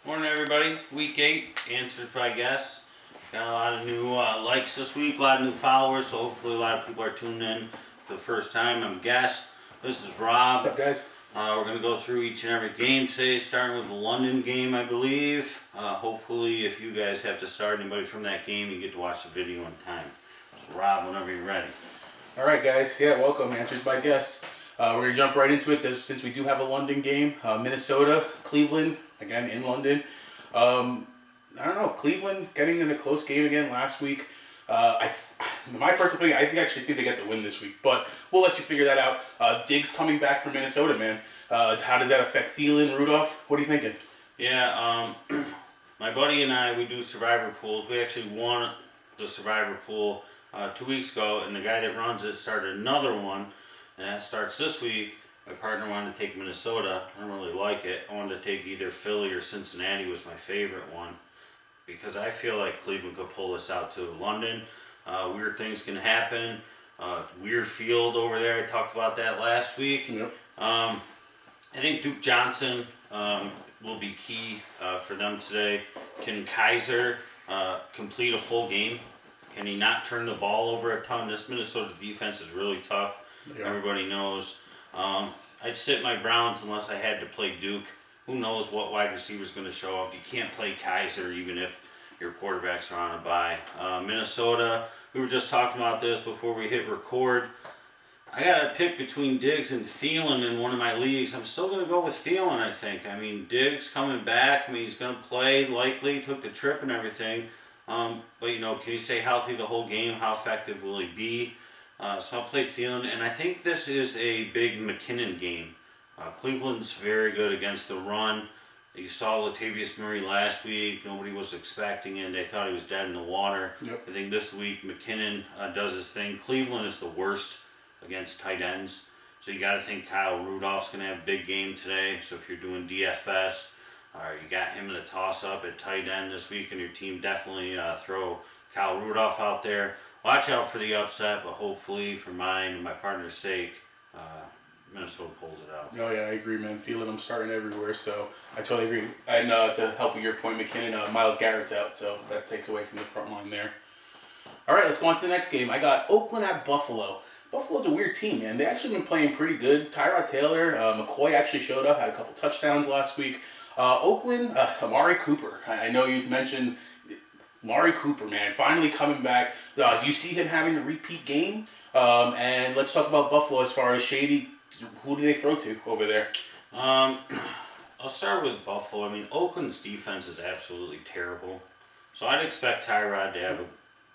Morning, everybody. Week 8, answers by guess. Got a lot of new likes this week, a lot of new followers, so hopefully a lot of people are tuning in for the first time. I'm Guess. This is Rob. What's up, guys? We're going to go through each and every game today, starting with the London game, I believe. Hopefully, if you guys have to start anybody from that game, you get to watch the video in time. So, Rob, whenever you're ready. All right, guys. Yeah, welcome. Answers by guess. We're going to jump right into it since we do have a London game. Minnesota, Cleveland, again in London. I don't know. Cleveland getting in a close game again last week. My personal opinion, I actually think they get the win this week, but we'll let you figure that out. Diggs coming back from Minnesota, man. How does that affect Thielen, Rudolph? What are you thinking? Yeah, my buddy and I, we do survivor pools. We actually won the survivor pool 2 weeks ago, and the guy that runs it started another one, and that starts this week. My partner wanted to take Minnesota. I don't really like it. I wanted to take either Philly or Cincinnati was my favorite one, because I feel like Cleveland could pull this out to London. Weird things can happen. Weird field over there. I talked about that last week. Yep. I think Duke Johnson will be key for them today. Can Kaiser complete a full game? Can he not turn the ball over a ton? This Minnesota defense is really tough. Yeah. Everybody knows. I'd sit my Browns unless I had to play Duke. Who knows what wide receiver's going to show up? You can't play Kaiser even if your quarterbacks are on a bye. Minnesota, we were just talking about this before we hit record. I got to pick between Diggs and Thielen in one of my leagues. I'm still going to go with Thielen, I think. I mean, Diggs coming back. I mean, he's going to play likely, took the trip and everything. But, you know, can he stay healthy the whole game? How effective will he be? So I'll play Thielen. And I think this is a big McKinnon game. Cleveland's very good against the run. You saw Latavius Murray last week. Nobody was expecting it. They thought he was dead in the water. Yep. I think this week McKinnon does his thing. Cleveland is the worst against tight ends. So you got to think Kyle Rudolph's going to have a big game today. So if you're doing DFS, you got him in a toss-up at tight end this week in your team, definitely throw Kyle Rudolph out there. Watch out for the upset, but hopefully for mine and my partner's sake, Minnesota pulls it out. Oh, yeah, I agree, man. Thielen, I'm starting everywhere, so I totally agree. And to help with your point, McKinnon, Myles Garrett's out, so that takes away from the front line there. All right, let's go on to the next game. I got Oakland at Buffalo. Buffalo's a weird team, man. They actually been playing pretty good. Tyrod Taylor, McCoy actually showed up, had a couple touchdowns last week. Oakland, Amari Cooper. I know you've mentioned Amari Cooper, man, finally coming back. Do you see him having a repeat game? And let's talk about Buffalo as far as Shady. Who do they throw to over there? I'll start with Buffalo. I mean, Oakland's defense is absolutely terrible. So I'd expect Tyrod to have a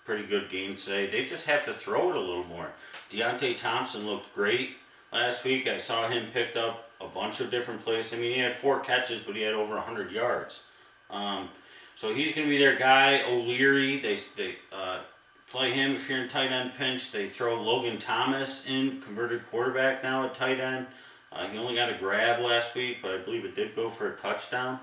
pretty good game today. They just have to throw it a little more. Deontay Thompson looked great last week. I saw him picked up a bunch of different plays. I mean, he had 4 catches, but he had over 100 yards. So he's going to be their guy. O'Leary, they play him if you're in tight end pinch. They throw Logan Thomas in, converted quarterback now at tight end. He only got a grab last week, but I believe it did go for a touchdown.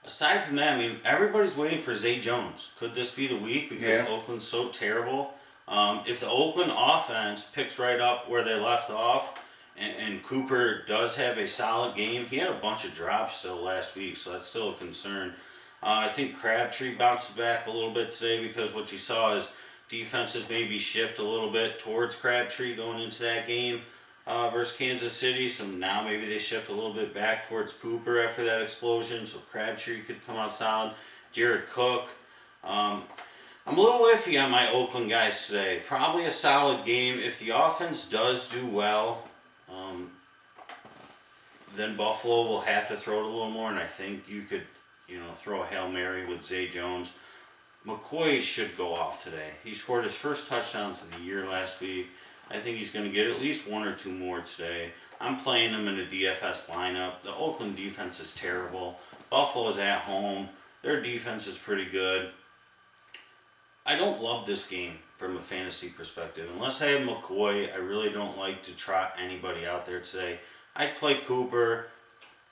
Aside from that, I mean, everybody's waiting for Zay Jones. Could this be the week because Oakland's so terrible? If the Oakland offense picks right up where they left off, and Cooper does have a solid game, he had a bunch of drops still last week, so that's still a concern. I think Crabtree bounces back a little bit today because what you saw is defenses maybe shift a little bit towards Crabtree going into that game versus Kansas City. So now maybe they shift a little bit back towards Cooper after that explosion. So Crabtree could come out solid. Jared Cook. I'm a little iffy on my Oakland guys today. Probably a solid game. If the offense does do well, then Buffalo will have to throw it a little more, and I think you could throw a Hail Mary with Zay Jones. McCoy should go off today. He scored his first touchdowns of the year last week. I think he's going to get at least 1 or 2 more today. I'm playing him in a DFS lineup. The Oakland defense is terrible. Buffalo's at home. Their defense is pretty good. I don't love this game from a fantasy perspective. Unless I have McCoy, I really don't like to trot anybody out there today. I'd play Cooper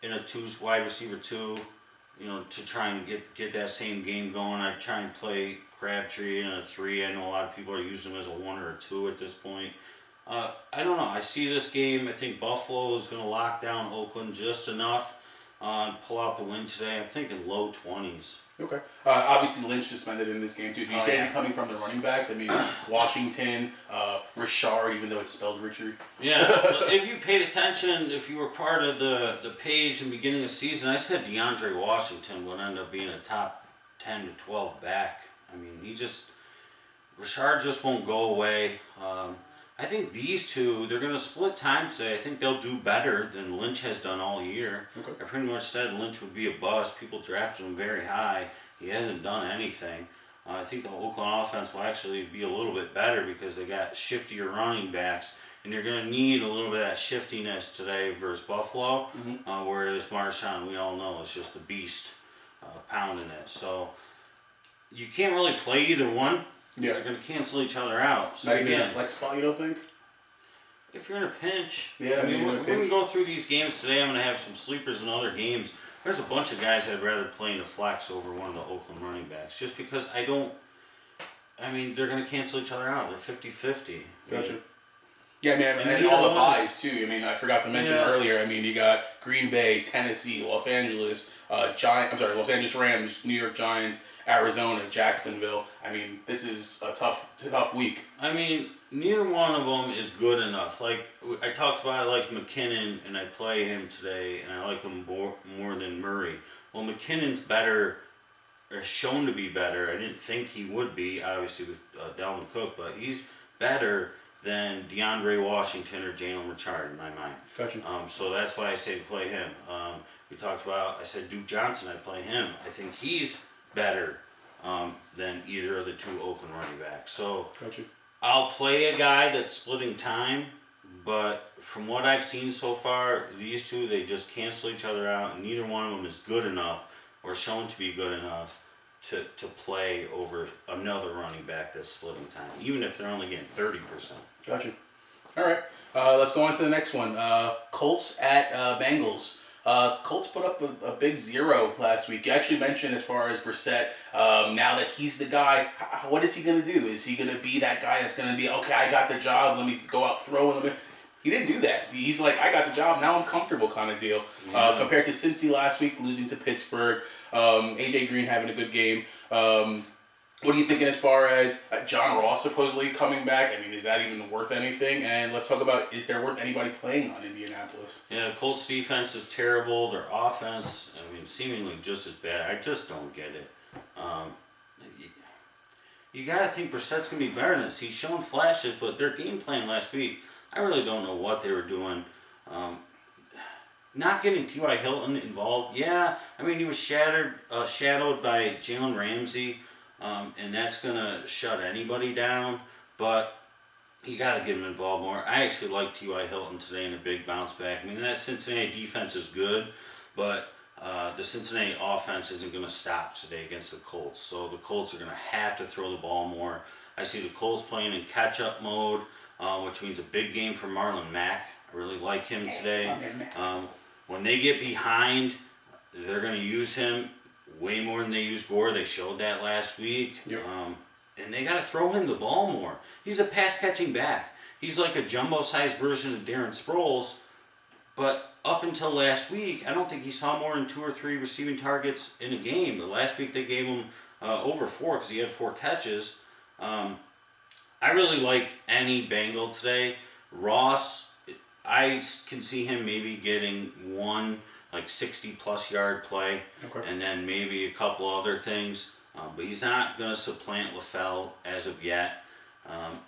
in a wide receiver 2. To try and get that same game going. I'd try and play Crabtree in a 3. I know a lot of people are using him as a 1 or a 2 at this point. I don't know. I see this game. I think Buffalo is going to lock down Oakland just enough pull out the win today. I'm thinking low 20s. Okay. Obviously, Lynch suspended in this game too. Do you Oh, say yeah. coming from the running backs? I mean, Washington, Richard, even though it's spelled Richard. Yeah, if you paid attention, if you were part of the page in the beginning of the season, I said DeAndre Washington would end up being a top 10 to 12 back. I mean, Richard just won't go away. I think these two, they're going to split time today. I think they'll do better than Lynch has done all year. Okay. I pretty much said Lynch would be a bust. People drafted him very high. He hasn't done anything. I think the Oakland offense will actually be a little bit better because they got shiftier running backs, and you're going to need a little bit of that shiftiness today versus Buffalo. Whereas Marshawn, we all know, is just a beast pounding it. So you can't really play either one. Yeah. They're going to cancel each other out. So Not even in a again, flex spot, you don't think? if you're in a pinch, Yeah, I mean, maybe in a we're going pinch. to go through these games today. I'm going to have some sleepers in other games. There's a bunch of guys I'd rather play in a flex over one of the Oakland running backs, just because they're going to cancel each other out. They're 50-50. Gotcha. Yeah, I mean, and either all the one is- buys too. I mean, I forgot to mention Yeah. earlier. I mean, you got Green Bay, Tennessee, Los Angeles, Los Angeles Rams, New York Giants, Arizona, Jacksonville. I mean, this is a tough week. I mean, neither one of them is good enough. Like, I talked about, I like McKinnon, and I play him today, and I like him more than Murray. Well, McKinnon's better, or shown to be better. I didn't think he would be, obviously, with Dalvin Cook, but he's better than DeAndre Washington or Jalen Richard in my mind. Gotcha. So that's why I say to play him. We talked about, I said Duke Johnson, I'd play him. I think he's better than either of the two Oakland running backs. So Gotcha. I'll play a guy that's splitting time, but from what I've seen so far, these two, they just cancel each other out, and neither one of them is good enough or shown to be good enough to play over another running back that's splitting time, even if they're only getting 30%. Gotcha. All right. Let's go on to the next one. Colts at Bengals. Colts put up a big 0 last week. You actually mentioned as far as Brissett, now that he's the guy, what is he going to do? Is he going to be that guy that's going to be, okay, I got the job, let me go out throwing them? He didn't do that. He's like, I got the job, now I'm comfortable kind of deal. Yeah. Compared to Cincy last week, losing to Pittsburgh, AJ Green having a good game. What are you thinking as far as John Ross supposedly coming back? I mean, is that even worth anything? And let's talk about, is there worth anybody playing on Indianapolis? Yeah, Colts defense is terrible. Their offense, I mean, seemingly just as bad. I just don't get it. You got to think Brissett's going to be better than this. He's shown flashes, but their game plan last week, I really don't know what they were doing. Not getting T.Y. Hilton involved, yeah. I mean, he was shadowed by Jalen Ramsey, and that's going to shut anybody down. But you got to get him involved more. I actually like T.Y. Hilton today in a big bounce back. I mean, that Cincinnati defense is good, but the Cincinnati offense isn't going to stop today against the Colts. So the Colts are going to have to throw the ball more. I see the Colts playing in catch-up mode, which means a big game for Marlon Mack. I really like him today. When they get behind, they're going to use him way more than they used Gore. They showed that last week. Yep. And they got to throw him the ball more. He's a pass-catching back. He's like a jumbo-sized version of Darren Sproles. But up until last week, I don't think he saw more than 2 or 3 receiving targets in a game. But last week they gave him over 4 because he had 4 catches. I really like any Bengal today. Ross, I can see him maybe getting one like 60-plus yard play, Okay. and then maybe a couple other things. But he's not going to supplant LaFell as of yet.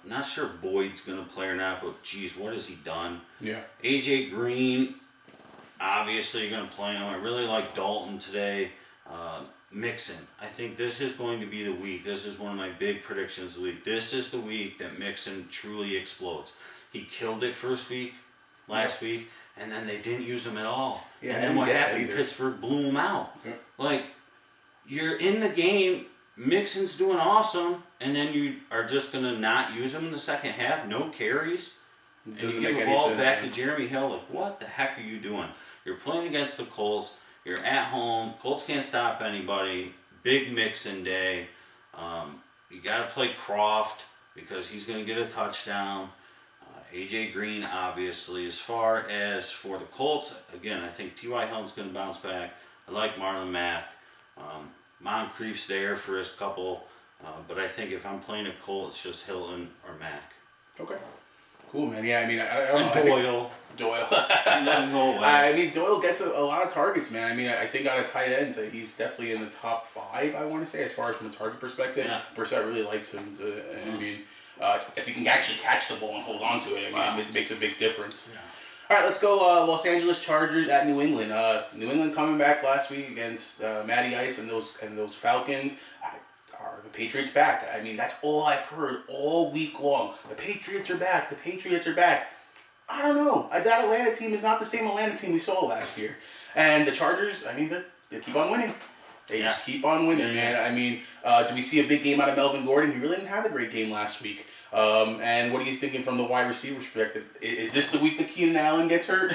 Not sure if Boyd's going to play or not, but geez, what has he done? Yeah. AJ Green, obviously you're going to play him. I really like Dalton today. Mixon, I think this is going to be the week. This is one of my big predictions of the week. This is the week that Mixon truly explodes. He killed it last week, and then they didn't use him at all. Yeah, and I then didn't what get that happened? either. Pittsburgh blew him out. Yeah. Like, you're in the game, Mixon's doing awesome, and then you are just going to not use him in the second half, no carries, and Doesn't you make give the any ball sense, back man. to Jeremy Hill. Like, what the heck are you doing? You're playing against the Colts, you're at home, Colts can't stop anybody, big Mixon day. You got to play Croft because he's going to get a touchdown. AJ Green, obviously. As far as for the Colts, again, I think T.Y. Hilton's going to bounce back. I like Marlon Mack. Moncrief's there for his couple. But I think if I'm playing a Colt, it's just Hilton or Mack. Okay. Cool, man. Yeah, I mean, I don't know. And Doyle. Doyle. No way. I mean, Doyle gets a lot of targets, man. I mean, I think out of tight ends, he's definitely in the top 5, I want to say, as far as from a target perspective. Yeah. Brissett really likes him. I mean, if he can actually catch the ball and hold on to it, I mean, it makes a big difference. Yeah. All right, let's go Los Angeles Chargers at New England. New England coming back last week against Matty Ice and those Falcons. Are the Patriots back? I mean, that's all I've heard all week long. The Patriots are back. The Patriots are back. I don't know. That Atlanta team is not the same Atlanta team we saw last year. And the Chargers, I mean, they keep on winning. They just keep on winning, man. I mean, do we see a big game out of Melvin Gordon? He really didn't have a great game last week. And what are you thinking from the wide receiver perspective? Is this the week that Keenan Allen gets hurt?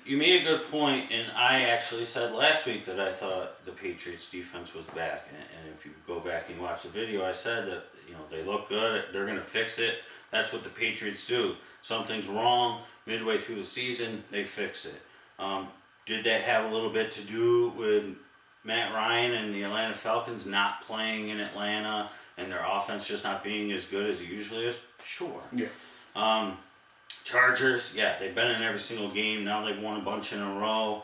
You made a good point, and I actually said last week that I thought the Patriots defense was back. And if you go back and watch the video, I said that they look good. They're going to fix it. That's what the Patriots do. Something's wrong midway through the season, they fix it. Did that have a little bit to do with Matt Ryan and the Atlanta Falcons not playing in Atlanta and their offense just not being as good as it usually is? Sure. Yeah. Chargers, yeah, they've been in every single game. Now they've won a bunch in a row.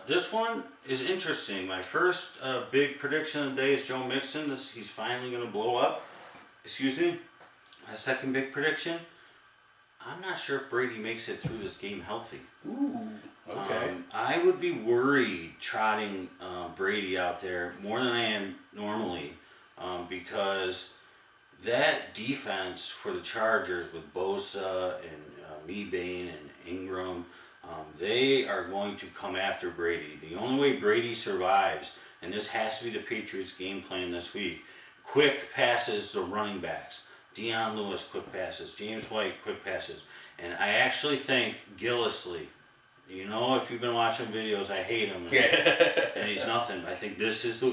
This one is interesting. My first big prediction of the day is Joe Mixon. He's finally going to blow up. Excuse me. My second big prediction, I'm not sure if Brady makes it through this game healthy. Ooh, okay. I would be worried trotting Brady out there more than I am normally because that defense for the Chargers with Bosa and Mebane and Ingram, they are going to come after Brady. The only way Brady survives, and this has to be the Patriots' game plan this week, quick passes to running backs. Deion Lewis, quick passes. James White, quick passes. And I actually think Gillislee, if you've been watching videos, I hate him. And he's nothing. I think this is a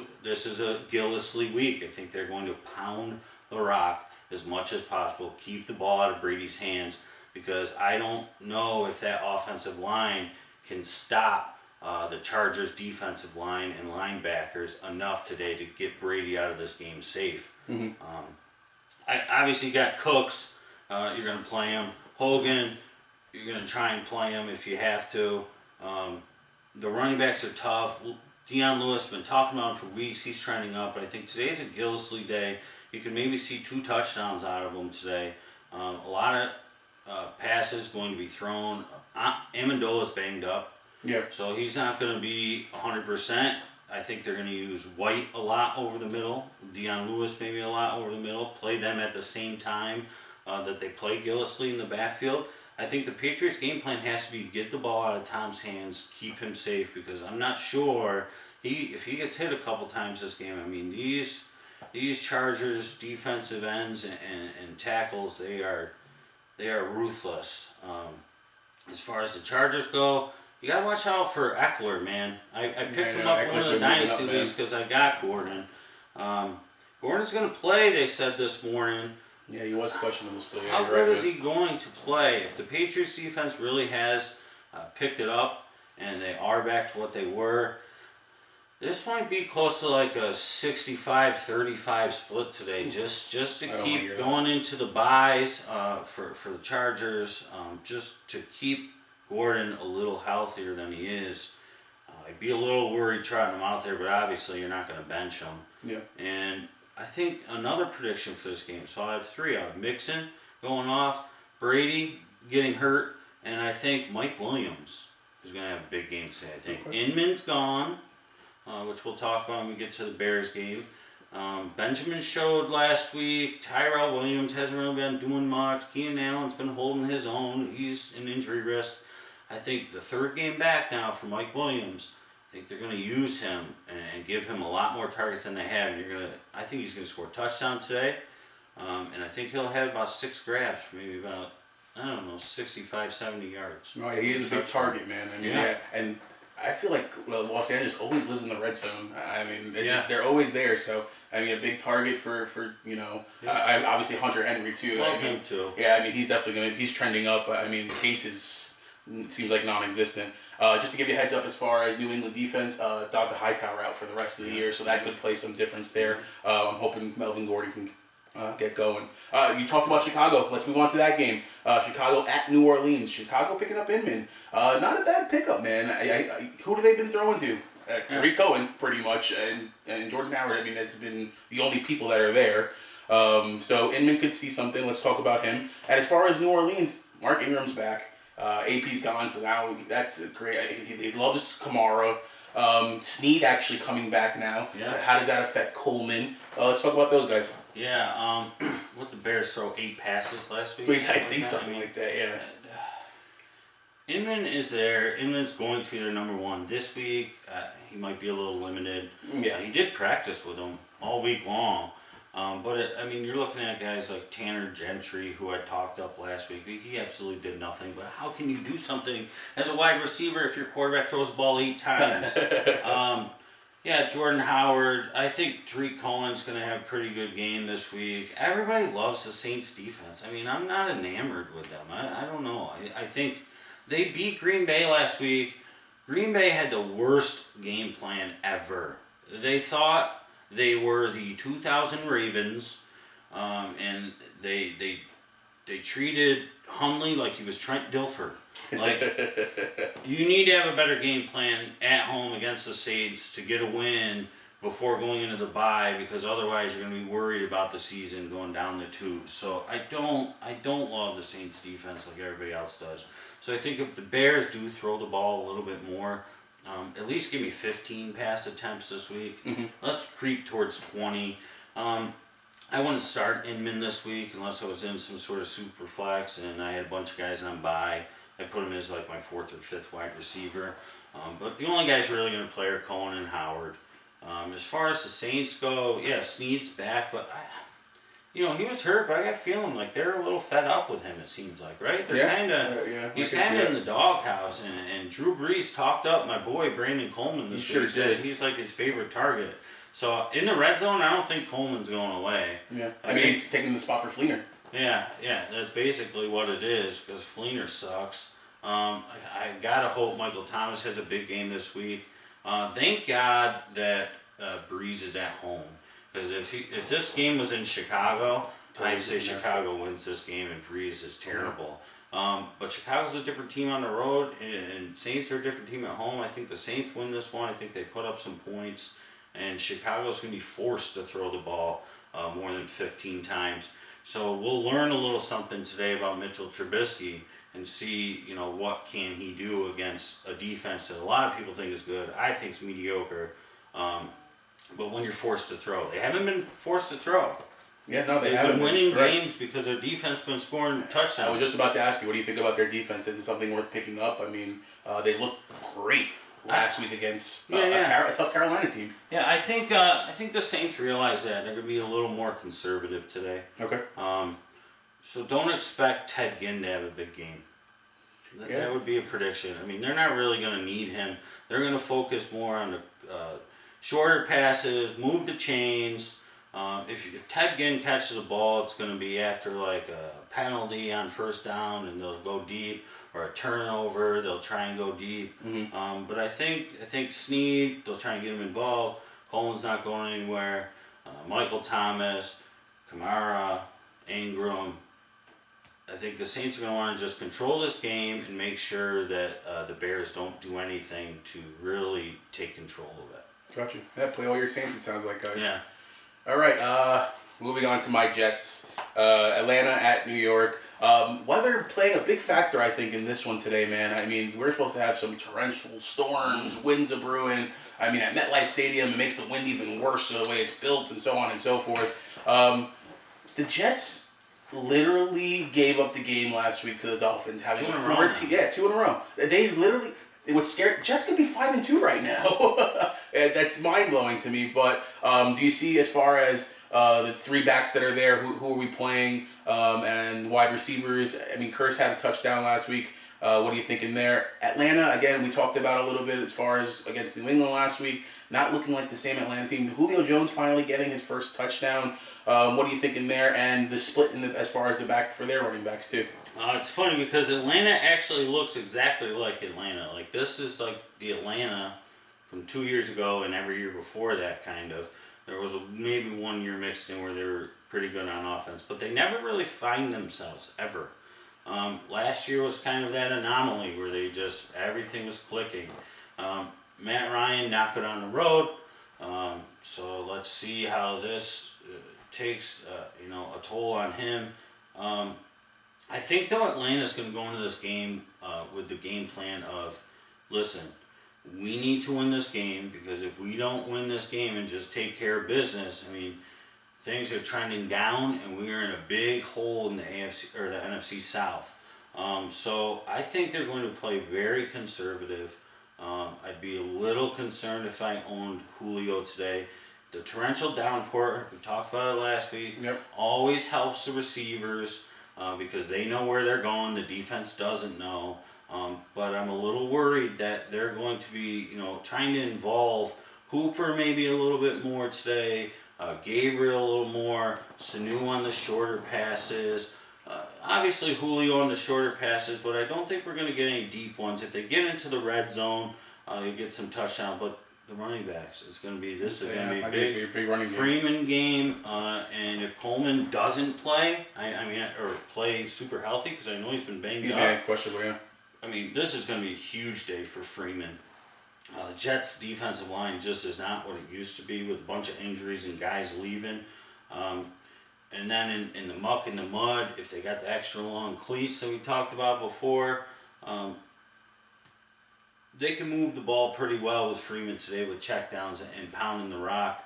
Gillislee week. I think they're going to pound the rock as much as possible, keep the ball out of Brady's hands, because I don't know if that offensive line can stop the Chargers' defensive line and linebackers enough today to get Brady out of this game safe. Mm-hmm. I obviously got Cooks. You're going to play him. Hogan, you're going to try and play him if you have to. The running backs are tough. Deion Lewis, been talking about him for weeks. He's trending up, but I think today's a Gillislee day. You can maybe see 2 touchdowns out of him today. A lot of passes going to be thrown. Amendola's banged up, so he's not going to be 100%. I think they're going to use White a lot over the middle. Deion Lewis maybe a lot over the middle. Play them at the same time that they play Gillislee in the backfield. I think the Patriots' game plan has to be get the ball out of Tom's hands, keep him safe, because I'm not sure if he gets hit a couple times this game. I mean, these Chargers defensive ends and tackles, they are ruthless. As far as the Chargers go, you gotta watch out for Eckler, man. I picked him up in one of the dynasty leagues because I got Gordon. Gordon's gonna play, they said this morning. Yeah, he was questionable still. How good is he going to play? If the Patriots defense really has picked it up and they are back to what they were, this might be close to like a 65-35 split today, just to keep going into the buys for the Chargers, just to keep Gordon a little healthier than he is. I'd be a little worried trotting him out there, but obviously you're not going to bench him. Yeah. And I think another prediction for this game, so I have 3. I have Mixon going off, Brady getting hurt, and I think Mike Williams is going to have a big game today. I think Inman's gone, which we'll talk about when we get to the Bears game. Benjamin showed last week. Tyrell Williams hasn't really been doing much. Keenan Allen's been holding his own. He's an injury risk. I think the third game back now for Mike Williams, I think they're going to use him and give him a lot more targets than they have. And I think he's going to score a touchdown today. And I think he'll have about 6 grabs, maybe about, 65, 70 yards. No, he is a big target, man. I mean, and I feel like Los Angeles always lives in the red zone. I mean, Yeah. they're always there. So I mean, a big target for Yeah. I obviously Hunter Henry too. Love I mean, him too. yeah, I mean he's definitely he's trending up. I mean, Gates seems like non-existent. Just to give you a heads up, as far as New England defense, Dante Hightower out for the rest of the year, so that could play some difference there. I'm hoping Melvin Gordon can get going. You talked about Chicago. Let's move on to that game. Chicago at New Orleans. Chicago picking up Inman. Not a bad pickup, man. Who have they been throwing to? Tariq Cohen, pretty much, and Jordan Howard. I mean, has been the only people that are there. So Inman could see something. Let's talk about him. And as far as New Orleans, Mark Ingram's back. AP's gone, so now that's great. He loves Kamara. Snead actually coming back now. Yeah. How does that affect Coleman? Let's talk about those guys. Yeah, what the Bears throw 8 passes last week? I think something like that, yeah. Inman is there. Inman's going to be their number one this week. He might be a little limited. Yeah. He did practice with them all week long. But you're looking at guys like Tanner Gentry, who I talked up last week. He absolutely did nothing. But how can you do something as a wide receiver if your quarterback throws the ball 8 times? Yeah, Jordan Howard. I think Tariq Cohen's going to have a pretty good game this week. Everybody loves the Saints defense. I mean, I'm not enamored with them. I don't know. I think they beat Green Bay last week. Green Bay had the worst game plan ever. They thought they were the 2000 Ravens, and they treated Hundley like he was Trent Dilfer. Like, you need to have a better game plan at home against the Saints to get a win before going into the bye, because otherwise you're going to be worried about the season going down the tubes. So I don't love the Saints defense like everybody else does. So I think if the Bears do throw the ball a little bit more, at least give me 15 pass attempts this week. Mm-hmm. Let's creep towards 20. I wouldn't start Inman this week unless I was in some sort of super flex and I had a bunch of guys on bye. I put him as like my 4th or 5th wide receiver. But the only guys really going to play are Cohen and Howard. As far as the Saints go, yeah, Snead's back, but he was hurt, but I got a feeling like they're a little fed up with him, it seems like, right? They're he's kind of in the doghouse, and Drew Brees talked up my boy Brandon Coleman this week. Sure did. He's like his favorite target. So in the red zone, I don't think Coleman's going away. Yeah, I mean he's taking the spot for Fleener. Yeah, that's basically what it is, because Fleener sucks. I gotta hope Michael Thomas has a big game this week. Thank God that Breeze is at home, because if this game was in Chicago, I'd say Chicago wins this game and Breeze is terrible. But Chicago's a different team on the road, and Saints are a different team at home. I think the Saints win this one. I think they put up some points, and Chicago's going to be forced to throw the ball more than 15 times. So we'll learn a little something today about Mitchell Trubisky and see, what can he do against a defense that a lot of people think is good. I think it's mediocre. But when you're forced to throw, they haven't been forced to throw. Yeah, no, They've been winning games because their defense has been scoring touchdowns. I was just about to ask you, what do you think about their defense? Is it something worth picking up? I mean, they looked great last week against a tough Carolina team. Yeah, I think the Saints realize that they're going to be a little more conservative today. Okay. So don't expect Ted Ginn to have a big game. That would be a prediction. I mean, they're not really going to need him. They're going to focus more on the shorter passes, move the chains. If Ted Ginn catches a ball, it's going to be after like a penalty on first down, and they'll go deep, or a turnover, they'll try and go deep. Mm-hmm. But I think Snead, they'll try and get him involved. Coleman's not going anywhere. Michael Thomas, Kamara, Ingram. I think the Saints are going to want to just control this game and make sure that the Bears don't do anything to really take control of it. Gotcha. Yeah, play all your Saints, it sounds like, guys. Yeah. All right, moving on to my Jets. Atlanta at New York. Weather playing a big factor, I think, in this one today, man. I mean, we're supposed to have some torrential storms, winds are brewing. I mean, at MetLife Stadium, it makes the wind even worse the way it's built and so on and so forth. The Jets literally gave up the game last week to the Dolphins, having 2 in a row. They literally... It would scare Jets could be 5-2 right now. That's mind blowing to me. But do you see, as far as the 3 backs that are there, who are we playing, and wide receivers? I mean, Kearse had a touchdown last week. What are you thinking there? Atlanta, again, we talked about a little bit as far as against New England last week. Not looking like the same Atlanta team. Julio Jones finally getting his first touchdown. What are you thinking there? And the split as far as the back for their running backs too. It's funny because Atlanta actually looks exactly like Atlanta. Like, this is like the Atlanta from 2 years ago and every year before that, kind of. There was maybe 1 year mixed in where they were pretty good on offense, but they never really find themselves, ever. Last year was kind of that anomaly where everything was clicking. Matt Ryan knocked it on the road, so let's see how this takes a toll on him. I think, though, Atlanta's going to go into this game with the game plan of, listen, we need to win this game, because if we don't win this game and just take care of business, I mean, things are trending down, and we are in a big hole in the AFC or the NFC South. So I think they're going to play very conservative. I'd be a little concerned if I owned Julio today. The torrential downpour, we talked about it last week, always helps the receivers because they know where they're going. The defense doesn't know. But I'm a little worried that they're going to be, trying to involve Hooper maybe a little bit more today, Gabriel a little more, Sanu on the shorter passes. Obviously Julio on the shorter passes, but I don't think we're going to get any deep ones. If they get into the red zone, you get some touchdowns. But the running backs, this is going to be a big running Freeman game. And if Coleman doesn't play, or play super healthy, because I know he's been banged up. Yeah, questionable, yeah. I mean, this is going to be a huge day for Freeman. The Jets' defensive line just is not what it used to be, with a bunch of injuries and guys leaving. And then in the muck and the mud, if they got the extra long cleats that we talked about before, they can move the ball pretty well with Freeman today with checkdowns and pounding the rock.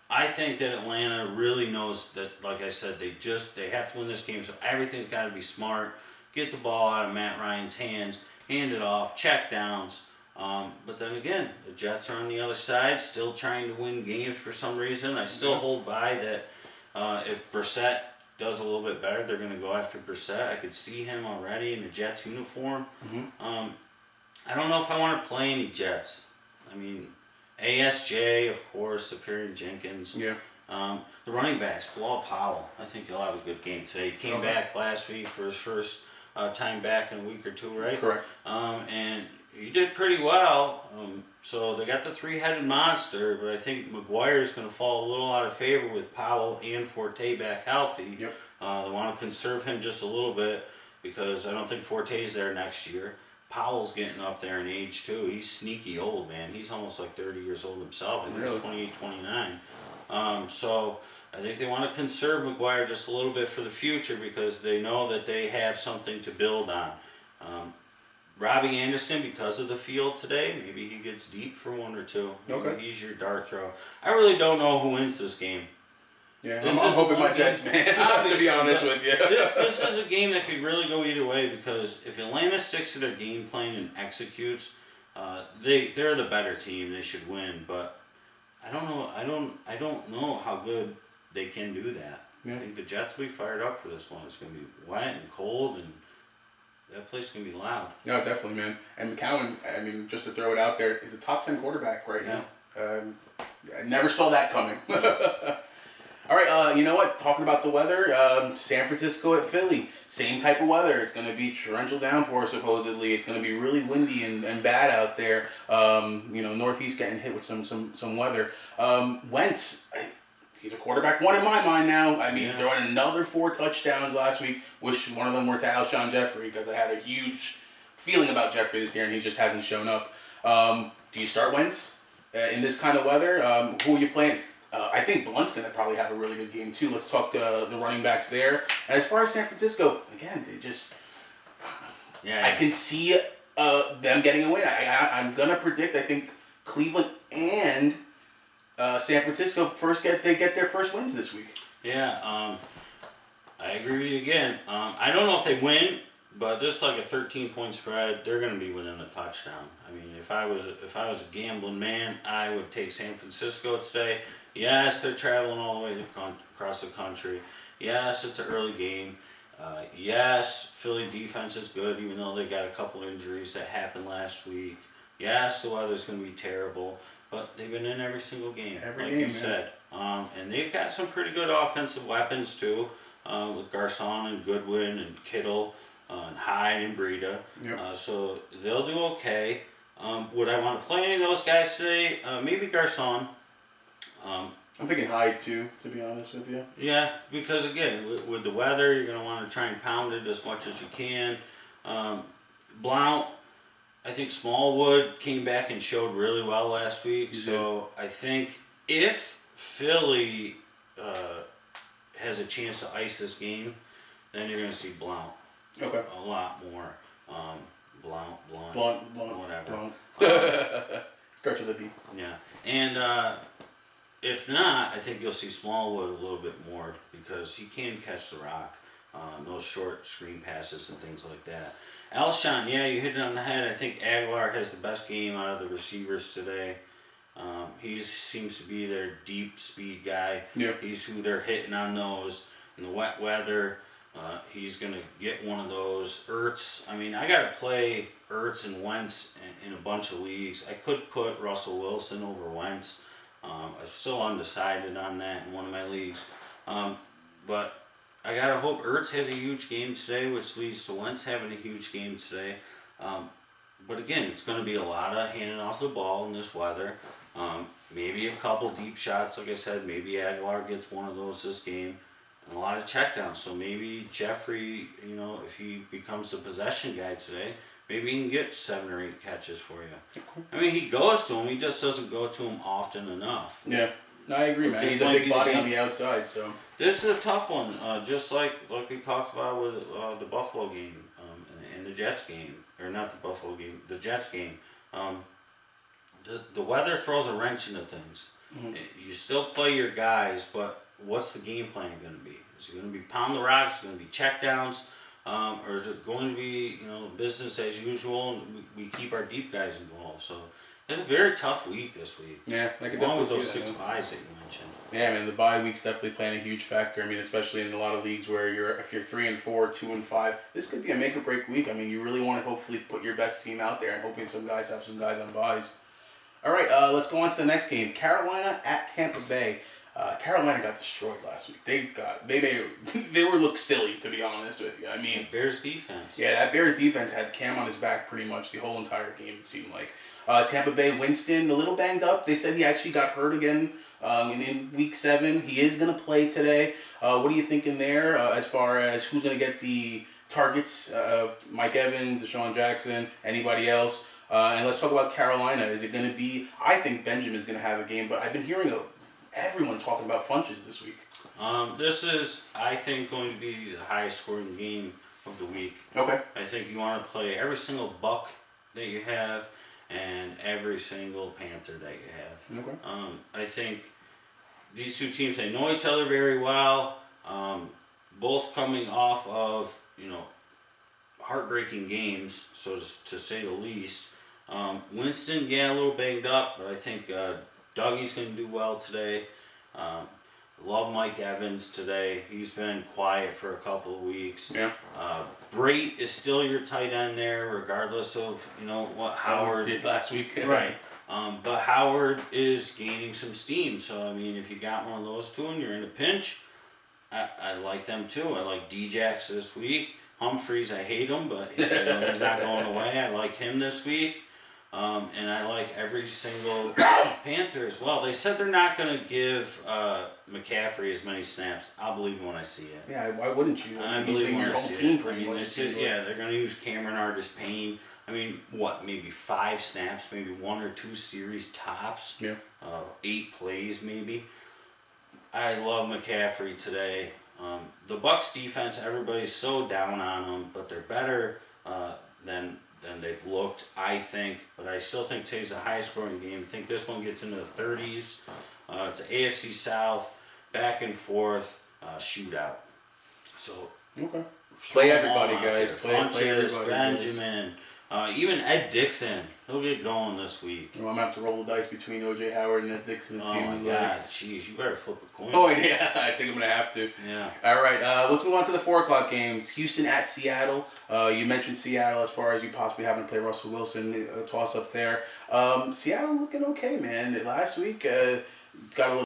I think that Atlanta really knows that, like I said, they have to win this game, so everything's got to be smart. Get the ball out of Matt Ryan's hands, hand it off, check downs. But then again, the Jets are on the other side, still trying to win games for some reason. I still hold by that if Brissett does a little bit better, they're going to go after Brissett. I could see him already in the Jets uniform. I don't know if I want to play any Jets. I mean, ASJ, of course, Safarian Jenkins. Yeah. The running backs, Bilal Powell, I think he'll have a good game today. He came back last week for his first time back in a week or two, right? Correct. And he did pretty well. So they got the three-headed monster, but I think McGuire's going to fall a little out of favor with Powell and Forte back healthy. Yep. They want to conserve him just a little bit because I don't think Forte's there next year. Powell's getting up there in age too. He's sneaky old, man. He's almost like 30 years old himself. I think he's 28, 29. So I think they want to conserve McGuire just a little bit for the future because they know that they have something to build on. Robbie Anderson, because of the field today, maybe he gets deep for one or two. Maybe he's your dart throw. I really don't know who wins this game. Yeah, I'm hoping my Jets, man, to be honest with you. This is a game that could really go either way because if Atlanta sticks to their game plan and executes, they're the better team. They should win, but I don't know. I don't know how good they can do that. Yeah. I think the Jets will be fired up for this one. It's going to be wet and cold, and that place is going to be loud. No, definitely, man. And McCown, I mean, just to throw it out there, is a top 10 quarterback right now. I never saw that coming. All right, you know what? Talking about the weather, San Francisco at Philly, same type of weather. It's going to be torrential downpour, supposedly. It's going to be really windy and bad out there. Northeast getting hit with some weather. Wentz, he's a quarterback one in my mind now. I mean, throwing another 4 touchdowns last week. Wish one of them were to Alshon Jeffrey because I had a huge feeling about Jeffrey this year, and he just hasn't shown up. Do you start Wentz in this kind of weather? Who are you playing? I think Blunt's going to probably have a really good game, too. Let's talk to the running backs there. And as far as San Francisco, again, they just... I can see them getting a win. I'm going to predict, I think, Cleveland and San Francisco they get their first wins this week. Yeah, I agree with you again. I don't know if they win, but just like a 13-point spread, they're going to be within a touchdown. I mean, if I was a gambling man, I would take San Francisco today. Yes, they're traveling all the way across the country. Yes, it's an early game. Yes, Philly defense is good, even though they got a couple injuries that happened last week. Yes, the weather's going to be terrible, but they've been in every single game, Every like game, you man. said. And they've got some pretty good offensive weapons too, with Garcon and Goodwin and Kittle and Hyde and Breida. Yep. So they'll do okay. Would I want to play any of those guys today? Maybe Garcon. I'm thinking Hyde too, to be honest with you. Yeah, because again, with the weather, you're going to want to try and pound it as much as you can. Blount, I think Smallwood came back and showed really well last week. So I think if Philly has a chance to ice this game, then you're going to see Blount Okay. a lot more. Blount, whatever. Starts with a B. Yeah, and if not, I think you'll see Smallwood a little bit more because he can catch the rock. Those short screen passes and things like that. Alshon, yeah, you hit it on the head. I think Aguilar has the best game out of the receivers today. He seems to be their deep speed guy. Yeah. He's who they're hitting on those. In the wet weather, he's going to get one of those. Ertz, I mean, I got to play Ertz and Wentz in a bunch of leagues. I could put Russell Wilson over Wentz. I'm still undecided on that in one of my leagues. But I got to hope Ertz has a huge game today, which leads to Wentz having a huge game today. But again, it's going to be a lot of handing off the ball in this weather. Maybe a couple deep shots, like I said. Maybe Aguilar gets one of those this game. And a lot of checkdowns. So maybe Jeffrey, if he becomes the possession guy today, maybe he can get 7 or 8 catches for you. I mean, he goes to him. He just doesn't go to him often enough. Yeah. No, I agree, man. This He's a might big be the body game. on the outside, so. This is a tough one, just like we talked about with the Buffalo game and the Jets game, or not the Buffalo game, the Jets game. The weather throws a wrench into things. Mhm. You still play your guys, but what's the game plan going to be? Is it going to be pound the rocks? Is it going to be checkdowns? Or is it going to be business as usual and we keep our deep guys involved? So it's a very tough week this week. Yeah, I could Along definitely with those see 6 that. buys that you mentioned. Yeah, man, the bye week's definitely playing a huge factor. I mean, especially in a lot of leagues where if you're 3-4, 2-5, this could be a make or break week. I mean, you really want to hopefully put your best team out there and hoping some guys have some guys on buys. All right, let's go on to the next game. Carolina at Tampa Bay. Carolina got destroyed last week. They were look silly, to be honest with you. I mean, Bears defense. yeah, that Bears defense had Cam on his back pretty much the whole entire game, it seemed like. Tampa Bay, Winston, a little banged up. They said he actually got hurt again in week 7. He is going to play today. What are you thinking there as far as who's going to get the targets? Mike Evans, Deshaun Jackson, anybody else? And let's talk about Carolina. Is it going to be, I think Benjamin's going to have a game, but I've been hearing everyone talking about Funches this week. This is, I think, going to be the highest scoring game of the week. Okay. I think you want to play every single Buck that you have and every single Panther that you have. Okay. I think these two teams, they know each other very well. Both coming off of, heartbreaking games, so to say the least. Winston, yeah, a little banged up, but I think Dougie's going to do well today. Love Mike Evans today. He's been quiet for a couple of weeks. Yeah. Brait is still your tight end there, regardless of what Howard did last week. Right. But Howard is gaining some steam. So I mean, if you got one of those two and you're in a pinch, I like them too. I like Djax this week. Humphreys, I hate him, but he's not going away. I like him this week. And I like every single Panther as well. They said they're not going to give McCaffrey as many snaps. I'll believe it when I see it. Yeah, why wouldn't you? I He's believe been when your I whole see team it. pretty much. They're going to use Cameron Artis-Payne. I mean, maybe 5 snaps, maybe 1 or 2 series tops. Yeah. 8 plays maybe. I love McCaffrey today. The Bucs defense, everybody's so down on them, but they're better than they've looked, I think. But I still think today's the highest scoring game. I think this one gets into the 30s. It's an AFC South, back and forth shootout. So Okay. Play everybody, throw 'em out guys. there. Play Funches, everybody, guys. Benjamin, Even Ed Dixon, he'll get going this week. I'm gonna have to roll the dice between OJ Howard and Ed Dixon. It Oh my seems like. God, jeez, you better flip a coin. Oh yeah, I think I'm gonna have to. Yeah. All right, let's move on to the 4 o'clock games. Houston at Seattle. You mentioned Seattle as far as you possibly having to play Russell Wilson, a toss up there. Seattle looking okay, man. Last week got a little